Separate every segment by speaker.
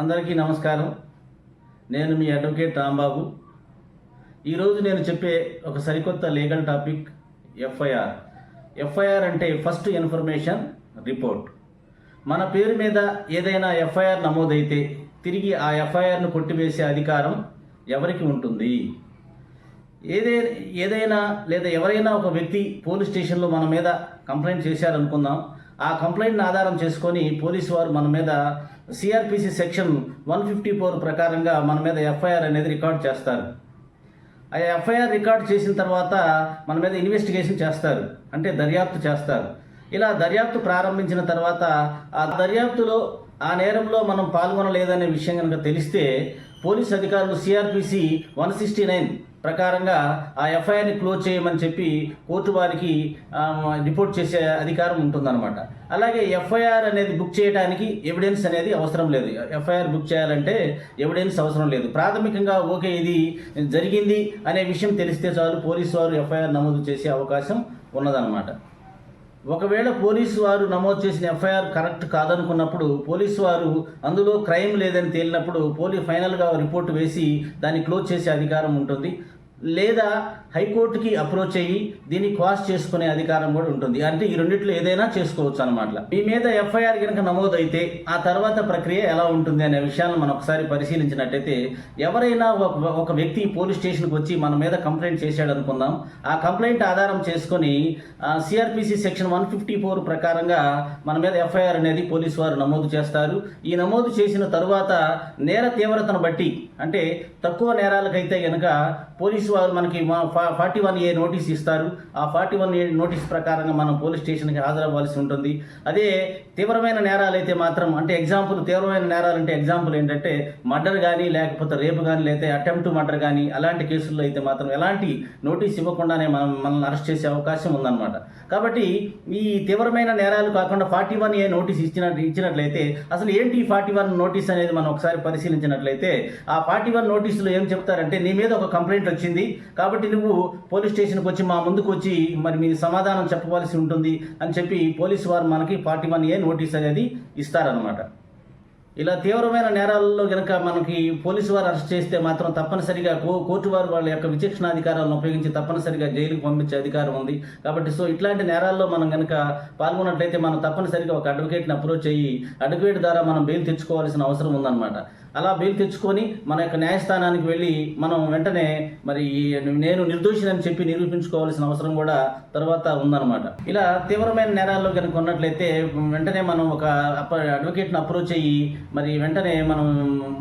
Speaker 1: అందరికీ నమస్కారం. నేను మీ అడ్వకేట్ రాంబాబు. ఈరోజు నేను చెప్పే ఒక సరికొత్త లీగల్ టాపిక్ ఎఫ్ఐఆర్. ఎఫ్ఐఆర్ అంటే ఫస్ట్ ఇన్ఫర్మేషన్ రిపోర్ట్. మన పేరు మీద ఏదైనా ఎఫ్ఐఆర్ నమోదైతే తిరిగి ఆ ఎఫ్ఐఆర్ను కొట్టివేసే అధికారం ఎవరికి ఉంటుంది? ఏదైనా లేదా ఎవరైనా ఒక వ్యక్తి పోలీస్ స్టేషన్లో మన మీద కంప్లైంట్ చేశారనుకుందాం. ఆ కంప్లైంట్ని ఆధారం చేసుకొని పోలీసు వారు మన మీద సిఆర్పిసి సెక్షన్ 154 ప్రకారంగా మన మీద ఎఫ్ఐఆర్ అనేది రికార్డ్ చేస్తారు. ఆ ఎఫ్ఐఆర్ రికార్డ్ చేసిన తర్వాత మన మీద ఇన్వెస్టిగేషన్ చేస్తారు, అంటే దర్యాప్తు చేస్తారు. ఇలా దర్యాప్తు ప్రారంభించిన తర్వాత ఆ దర్యాప్తులో ఆ నేరంలో మనం పాల్గొనలేదనే విషయం కనుక తెలిస్తే పోలీస్ అధికారులు సిఆర్పిసి 169 ప్రకారంగా ఆ ఎఫ్ఐఆర్ని క్లోజ్ చేయమని చెప్పి కోర్టు వారికి రిపోర్ట్ చేసే అధికారం ఉంటుందన్నమాట. అలాగే ఎఫ్ఐఆర్ అనేది బుక్ చేయడానికి ఎవిడెన్స్ అనేది అవసరం లేదు. ఎఫ్ఐఆర్ బుక్ చేయాలంటే ఎవిడెన్స్ అవసరం లేదు. ప్రాథమికంగా ఓకే ఇది జరిగింది అనే విషయం తెలిస్తే చాలు పోలీసు వారు ఎఫ్ఐఆర్ నమోదు చేసే అవకాశం ఉన్నదన్నమాట. ఒకవేళ పోలీసు వారు నమోదు చేసిన ఎఫ్ఐఆర్ కరెక్ట్ కాదనుకున్నప్పుడు పోలీసు వారు అందులో క్రైమ్ లేదని తేలినప్పుడు ఫైనల్గా రిపోర్ట్ వేసి దాన్ని క్లోజ్ చేసే అధికారం ఉంటుంది. లేదా హైకోర్టుకి అప్రోచ్ అయ్యి దీన్ని క్వాష్ చేసుకునే అధికారం కూడా ఉంటుంది. అంటే ఈ రెండిట్లో ఏదైనా చేసుకోవచ్చు అనమాట. మీ మీద ఎఫ్ఐఆర్ కనుక నమోదైతే ఆ తర్వాత ప్రక్రియ ఎలా ఉంటుంది అనే విషయాలను మనం ఒకసారి పరిశీలించినట్టయితే, ఎవరైనా ఒక వ్యక్తి పోలీస్ స్టేషన్కి వచ్చి మన మీద కంప్లైంట్ చేశాడు అనుకుందాం. ఆ కంప్లైంట్ ఆధారం చేసుకొని సిఆర్పిసి సెక్షన్ 154 ప్రకారంగా మన మీద ఎఫ్ఐఆర్ అనేది పోలీసు వారు నమోదు చేస్తారు. ఈ నమోదు చేసిన తరువాత నేర తీవ్రతను బట్టి, అంటే తక్కువ నేరాలకైతే కనుక పోలీసు వారు మనకి 41A నోటీస్ ఇస్తారు. ఆ 41A నోటీస్ ప్రకారంగా మనం పోలీస్ స్టేషన్కి హాజరవ్వాల్సి ఉంటుంది. అదే తీవ్రమైన నేరాలు అయితే మాత్రం, అంటే ఎగ్జాంపుల్ తీవ్రమైన నేరాలు అంటే ఎగ్జాంపుల్ ఏంటంటే మర్డర్ కానీ, లేకపోతే రేపు కానీ, లేకపోతే అటెంప్ట్ మర్డర్ కానీ, అలాంటి కేసుల్లో అయితే మాత్రం ఎలాంటి నోటీస్ ఇవ్వకుండానే మనల్ని అరెస్ట్ చేసే అవకాశం ఉందన్నమాట. కాబట్టి ఈ తీవ్రమైన నేరాలు కాకుండా 41A నోటీస్ ఇచ్చినట్లయితే అసలు ఏంటి 41 నోటీస్ అనేది మనం ఒకసారి పరిశీలించినట్లయితే, ఆ 41 నోటీసులో ఏం చెప్తారంటే, నీ మీద ఒక కంప్లైంట్ వచ్చింది కాబట్టి నువ్వు పోలీస్ స్టేషన్కి వచ్చి మా ముందుకు వచ్చి మరి మీ సమాధానం చెప్పవలసి ఉంటుంది అని చెప్పి పోలీసు వారు మనకి 41A నోటీస్ అనేది ఇస్తారనమాట. ఇలా తీవ్రమైన నేరాల్లో కనుక మనకి పోలీసు వారు అరెస్ట్ చేస్తే మాత్రం తప్పనిసరిగా కోర్టు వారు వాళ్ళ యొక్క విచక్షణాధికారాలను ఉపయోగించి తప్పనిసరిగా జైలుకు పంపించే అధికారం ఉంది. కాబట్టి ఇట్లాంటి నేరాల్లో మనం కనుక పాల్గొన్నట్లయితే మనం తప్పనిసరిగా ఒక అడ్వకేట్ని అప్రోచ్ అయ్యి అడ్వకేట్ ద్వారా మనం బెయిల్ తెచ్చుకోవాల్సిన అవసరం ఉందన్నమాట. అలా బెయిల్ తెచ్చుకొని మన యొక్క న్యాయస్థానానికి వెళ్ళి మనం వెంటనే మరి నేను నిర్దోషినని చెప్పి నిరూపించుకోవాల్సిన అవసరం కూడా తర్వాత ఉందన్నమాట. ఇలా తీవ్రమైన నేరాల్లో కనుక ఉన్నట్లయితే వెంటనే మనం ఒక అడ్వకేట్ని అప్రోచ్ అయ్యి మరి వెంటనే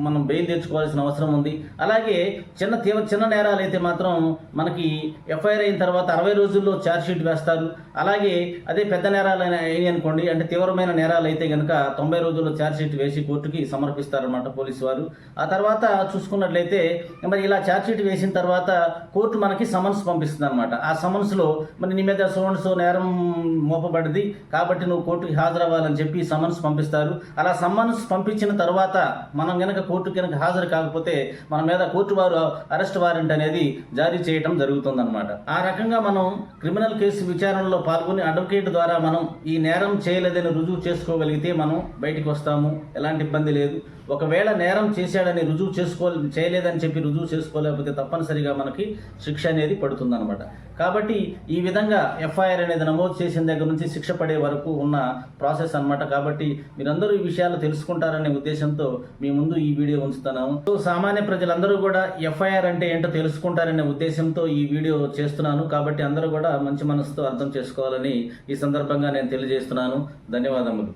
Speaker 1: మనం బెయిల్ తెచ్చుకోవాల్సిన అవసరం ఉంది. అలాగే చిన్న నేరాలు అయితే మాత్రం మనకి ఎఫ్ఐఆర్ అయిన తర్వాత 60 రోజుల్లో ఛార్జ్షీట్ వేస్తారు. అలాగే అదే పెద్ద నేరాలు అయినాయి అనుకోండి, అంటే తీవ్రమైన నేరాలు అయితే కనుక 90 రోజుల్లో ఛార్జ్షీట్ వేసి కోర్టుకి సమర్పిస్తారన్నమాట పోలీసు వారు. ఆ తర్వాత చూసుకున్నట్లయితే మరి ఇలా ఛార్జ్షీట్ వేసిన తర్వాత కోర్టు మనకి సమన్స్ పంపిస్తుంది అనమాట. ఆ సమన్స్లో మరి నీ మీద సో నేరం మోపబడింది కాబట్టి నువ్వు కోర్టుకి హాజరవ్వాలని చెప్పి సమన్స్ పంపిస్తారు. అలా సమన్స్ పంపించిన తర్వాత మనం కనుక కోర్టు కనుక హాజరు కాకపోతే మన మీద కోర్టు వారు అరెస్ట్ వారెంట్ అనేది జారీ చేయడం జరుగుతుందన్నమాట. ఆ రకంగా మనం క్రిమినల్ కేసు విచారణలో పాల్గొని అడ్వకేట్ ద్వారా మనం ఈ నేరం చేయలేదని రుజువు చేసుకోగలిగితే మనం బయటికి వస్తాము, ఎలాంటి ఇబ్బంది లేదు. ఒకవేళ నేరం చేశాడని చేయలేదని చెప్పి రుజువు చేసుకోలేకపోతే తప్పనిసరిగా మనకి శిక్ష అనేది పడుతుందన్నమాట. కాబట్టి ఈ విధంగా ఎఫ్ఐఆర్ అనేది నమోదు చేసిన దగ్గర నుంచి శిక్ష పడే వరకు ఉన్న ప్రాసెస్ అన్నమాట. కాబట్టి మీరందరూ ఈ విషయాలు తెలుసుకుంటారనే ఉద్దేశంతో మీ ముందు ఈ వీడియో ఉంచుతున్నాము. సామాన్య ప్రజలందరూ కూడా ఎఫ్ఐఆర్ అంటే ఏంటో తెలుసుకుంటారనే ఉద్దేశంతో ఈ వీడియో చేస్తున్నాను. కాబట్టి అందరూ కూడా మంచి మనసుతో అర్థం చేసుకోవాలని ఈ సందర్భంగా నేను తెలియజేస్తున్నాను. ధన్యవాదములు.